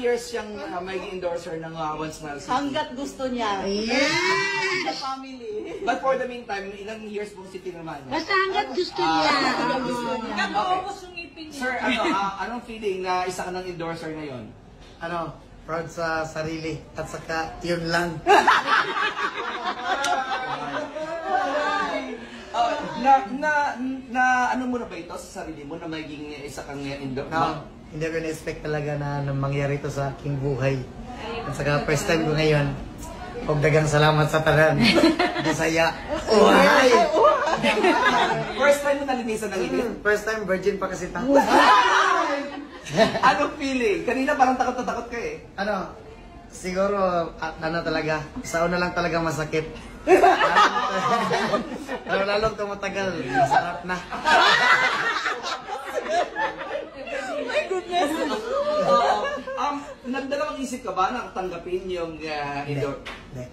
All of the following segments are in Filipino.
years siyang may endorser ng One Smile City? Hanggat gusto niya. Yes! Sa family. But for the meantime, ilang years pong City naman niya? Basta hanggat gusto niya. Hanggat gusto niya. Okay. Sir, anong feeling na isa ka ng endorser ngayon? Proud sa sarili at saka yun lang. Ano mo na ba ito sa sarili mo na maging isa kang endorser? No, hindi ko na-expect talaga na mangyari ito sa aking buhay. At saka first time ko ngayon, huwag dagang salamat sa tanan. Bisaya. Uhay! First time mo nalinisan ng ibig? First time, virgin pa kasi tako. Anong feeling? Kanina parang takot na takot ka eh. Siguro, talaga, sa una lang talaga masakit. Lalong tumatagal, masarap na. My goodness. Nagdalawang isip ka ba na tanggapin yung endorser? Hindi.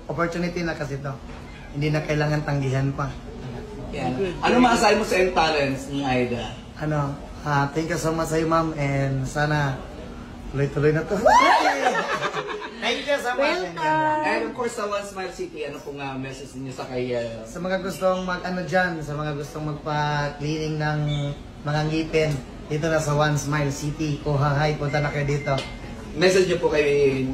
Opportunity na kasi ito. Hindi na kailangan tanggihan pa. Yeah. Ano maasahin mo sa M-Talents ni Aida? Thank you so much sa iyo, ma'am, and sana tuloy-tuloy na to. Thank you so much. And of course, sa One Smile City, ano pong message niyo sa kay... Sa mga gustong dyan, sa mga gustong magpa-cleaning ng mga ngipin, dito na sa One Smile City. Hi, punta na kayo dito. Message niyo po kay...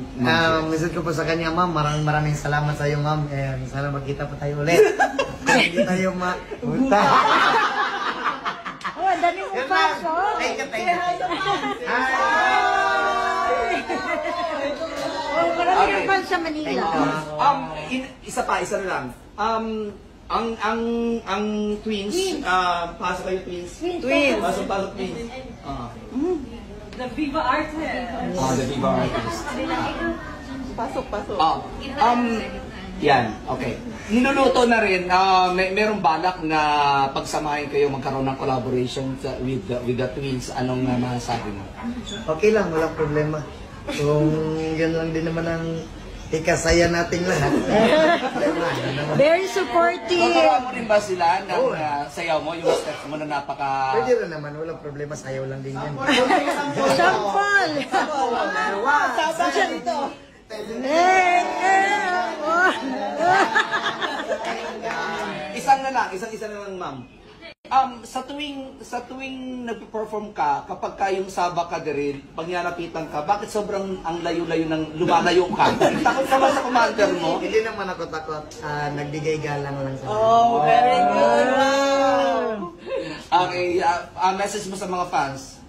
Message ko po sa kanya, ma'am, maraming salamat sa iyo, ma'am, and sana magkita pa tayo ulit. Hindi tayo punta. Oh, dami mong pasok. Thank you. Hi! Oh, marami ng fans sa Manila. Isa na lang. Ang twins, pasok kayo twins. Twins. Pasok twins. The Viva Artist. The Viva Artist. Pasok. Yan, okay. Niluluto na rin, merong balak na pagsamahin kayo magkaroon ng collaboration with the twins. Anong masasabi mo? Okay lang, walang problema. Kung yun lang din naman ang ikasaya nating lahat. Very supportive. Magawa mo rin ba sila ng sayaw mo, yung steps mo na napaka... Pwede rin naman, walang problema, sayaw lang din yan. Sampol! Sabang siya dito. Isa na lang, ma'am. Sa tuwing nagpe-perform ka, kapag yung saba ka din, pag niyanapitan ka, bakit sobrang ang layo-layo ng lumalayo ka? Takot ka ba sa commander mo? Hindi naman ako takot. Nagbigay galang lang sa Oh, very good. Wow. Okay, message mo sa mga fans.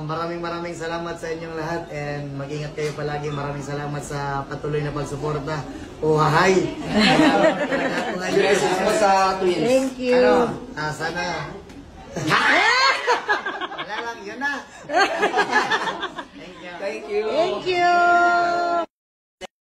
Maraming salamat sa inyong lahat and mag-ingat kayo palagi. Maraming salamat sa patuloy na pagsuporta. Hi! Message mo sa twins. Thank you. Sana. Wala lang, yun na. Thank you. Thank you. Thank you.